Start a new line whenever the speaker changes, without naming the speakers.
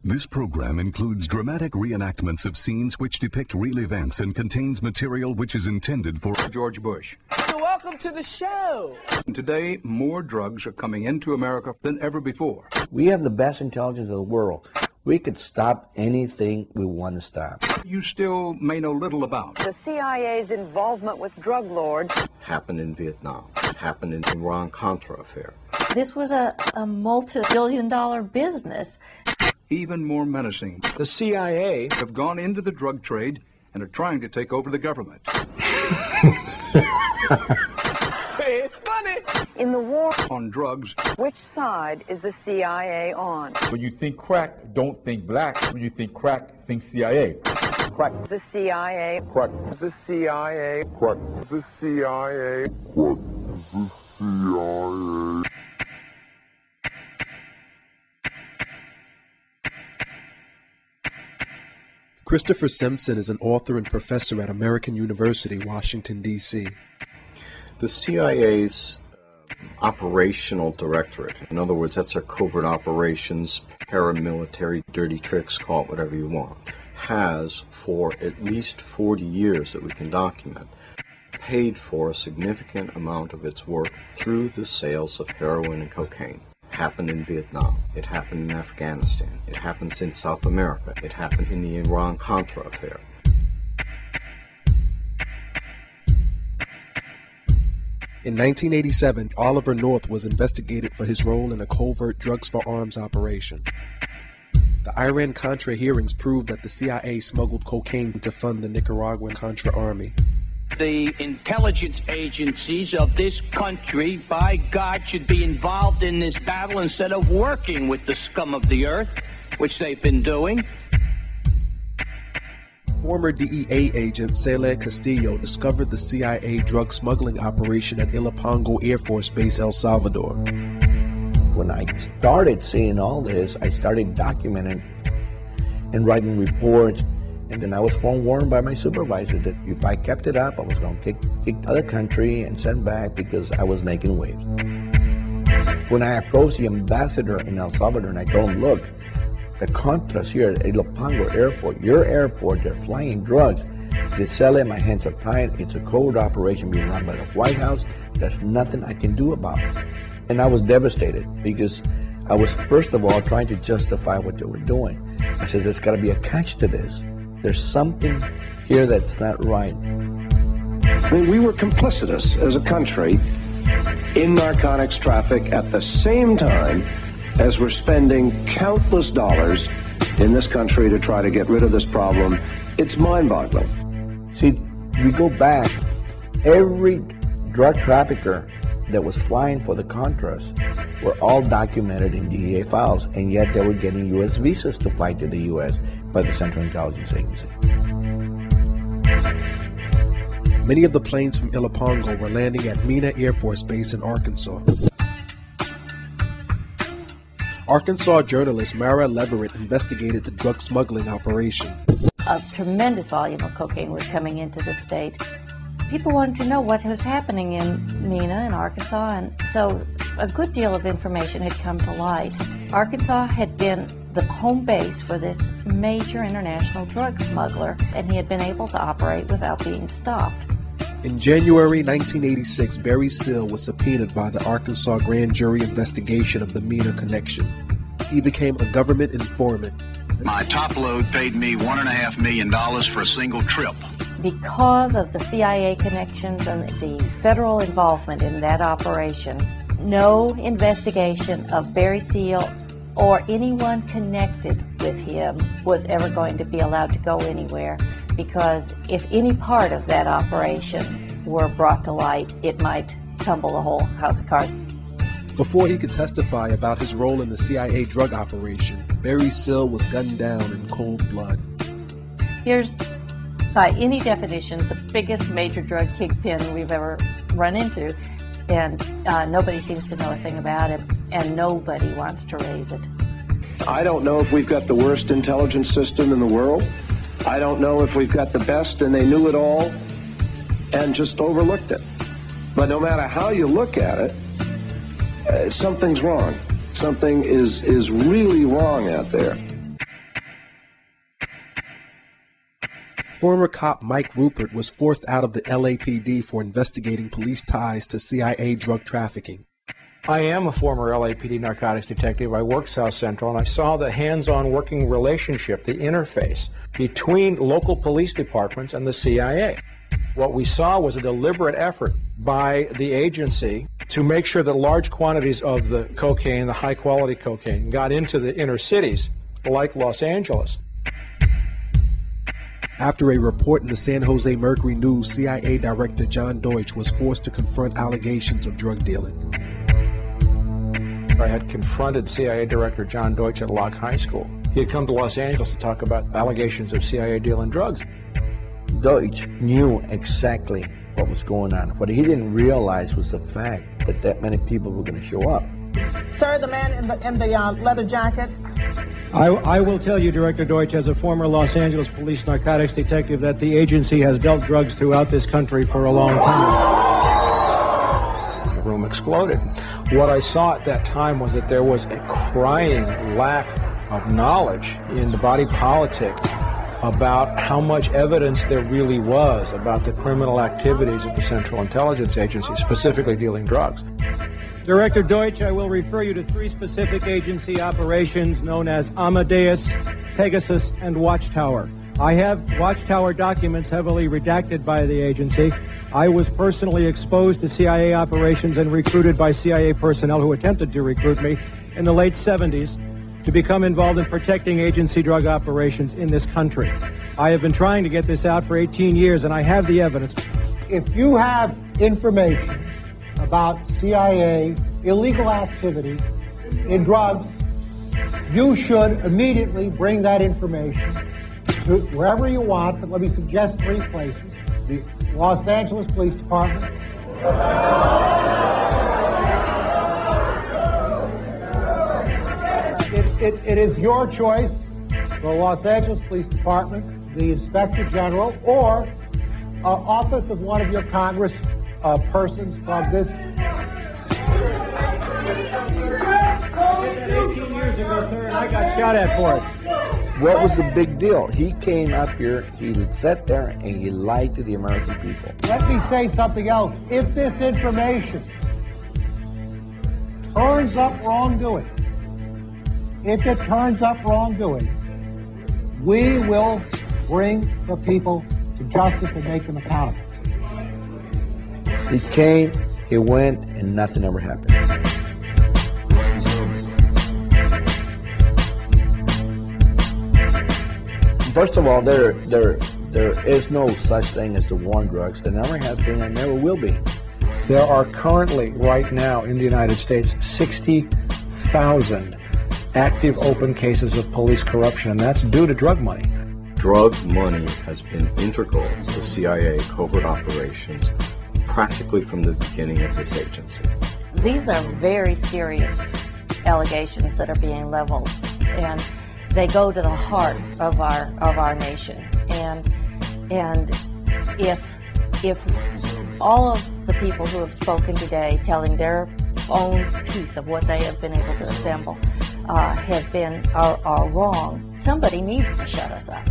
This program includes dramatic reenactments of scenes which depict real events and contains material which is intended for
George Bush.
So welcome to the show.
Today, more drugs are coming into America than ever before.
We have the best intelligence of the world. We could stop anything we want to stop.
You still may know little about
the CIA's involvement with drug lords.
Happened in Vietnam. Happened in the Iran-Contra affair.
This was a multi-billion-dollar business.
Even more menacing,
The CIA
have gone into the drug trade and are trying to take over the government.
It's funny.
In the war
On drugs,
which side is the CIA on?
When you think crack, don't think black. When you think crack, think CIA.
Crack.
The CIA.
Crack. The CIA.
Crack.
The CIA.
Christopher Simpson is an author and professor at American University, Washington, D.C.
The CIA's operational directorate, in other words, that's our covert operations, paramilitary, dirty tricks, call it whatever you want, has for at least 40 years that we can document, paid for a significant amount of its work through the sales of heroin and cocaine. Happened in Vietnam. It happened in Afghanistan. It happens in South America. It happened in the Iran-Contra affair.
In 1987, Oliver North was investigated for his role in a covert drugs for arms operation. The Iran-Contra hearings proved that the CIA smuggled cocaine to fund the Nicaraguan Contra army.
The intelligence agencies of this country, by God, should be involved in this battle instead of working with the scum of the earth, which they've been doing.
Former DEA agent Cele Castillo discovered the CIA drug smuggling operation at Ilopango Air Force Base, El Salvador.
When I started seeing all this, I started documenting and writing reports. And then I was forewarned by my supervisor that if I kept it up, I was going to kick out of the country and send back because I was making waves. When I approached the ambassador in El Salvador and I told him, look, the Contras here at Ilopango Airport, your airport, they're flying drugs. They sell it, my hands are tied. It's a covert operation being run by the White House. There's nothing I can do about it. And I was devastated because I was, first of all, trying to justify what they were doing. I said, there's got to be a catch to this. There's something here that's not right.
I mean, we were complicitous as a country in narcotics traffic at the same time as we're spending countless dollars in this country to try to get rid of this problem. It's mind-boggling.
See, we go back, every drug trafficker that was flying for the Contras were all documented in DEA files, and yet they were getting U.S. visas to fly to the U.S. by the Central Intelligence Agency.
Many of the planes from Ilopango were landing at Mena Air Force Base in Arkansas. Arkansas journalist Mara Leverett investigated the drug smuggling operation.
A tremendous volume of cocaine was coming into the state. People wanted to know what was happening in Mena in Arkansas, and so a good deal of information had come to light. Arkansas had been the home base for this major international drug smuggler, and he had been able to operate without being stopped.
In January 1986, Barry Seal was subpoenaed by the Arkansas grand jury investigation of the Mena connection. He became a government informant.
My top load paid me $1.5 million for a single trip.
Because of the CIA connections and the federal involvement in that operation, no investigation of Barry Seal or anyone connected with him was ever going to be allowed to go anywhere, because if any part of that operation were brought to light, it might tumble the whole house of cards.
Before he could testify about his role in the CIA drug operation, Barry Seal was gunned down in cold blood.
Here's, by any definition, the biggest major drug kingpin we've ever run into, and nobody seems to know a thing about it, and nobody wants to raise it.
I don't know if we've got the worst intelligence system in the world. I don't know if we've got the best and they knew it all and just overlooked it. But no matter how you look at it, something's wrong. Something is really wrong out there.
Former cop Mike Rupert was forced out of the LAPD for investigating police ties to CIA drug trafficking.
I am a former LAPD narcotics detective. I worked South Central, and I saw the hands-on working relationship, the interface between local police departments and the CIA. What we saw was a deliberate effort by the agency to make sure that large quantities of the cocaine, the high-quality cocaine, got into the inner cities, like Los Angeles.
After a report in the San Jose Mercury News, CIA Director John Deutsch was forced to confront allegations of drug dealing.
I had confronted CIA Director John Deutsch at Locke High School. He had come to Los Angeles to talk about allegations of CIA dealing drugs.
Deutsch knew exactly what was going on. What he didn't realize was the fact that that many people were going to show up.
Sir, the man in the leather jacket.
I will tell you, Director Deutsch, as a former Los Angeles police narcotics detective, that the agency has dealt drugs throughout this country for a long time.
The room exploded. What I saw at that time was that there was a crying lack of knowledge in the body politic about how much evidence there really was about the criminal activities of the Central Intelligence Agency, specifically dealing drugs.
Director Deutsch, I will refer you to 3 specific agency operations known as Amadeus, Pegasus, and Watchtower. I have Watchtower documents heavily redacted by the agency. I was personally exposed to CIA operations and recruited by CIA personnel who attempted to recruit me in the late 70s to become involved in protecting agency drug operations in this country. I have been trying to get this out for 18 years, and I have the evidence.
If you have information about CIA illegal activity in drugs, you should immediately bring that information to wherever you want, but let me suggest 3 places. The Los Angeles Police Department, it is your choice, the Los Angeles Police Department, the Inspector General, or office of one of your Congress persons from this.
18 years ago, sir, and I got shot at for it.
What was the big deal? He came up here, he sat there, and he lied to the American people.
Let me say something else. If this information turns up wrongdoing, we will bring the people to justice and make them accountable.
He came, he went, and nothing ever happened. First of all, there is no such thing as the war on drugs. There never has been and never will be.
There are currently, right now, in the United States, 60,000 active open cases of police corruption, and that's due to drug money.
Drug money has been integral to CIA covert operations practically from the beginning of this agency.
These are very serious allegations that are being leveled, and they go to the heart of our nation. And if all of the people who have spoken today, telling their own piece of what they have been able to assemble, are wrong, somebody needs to shut us up.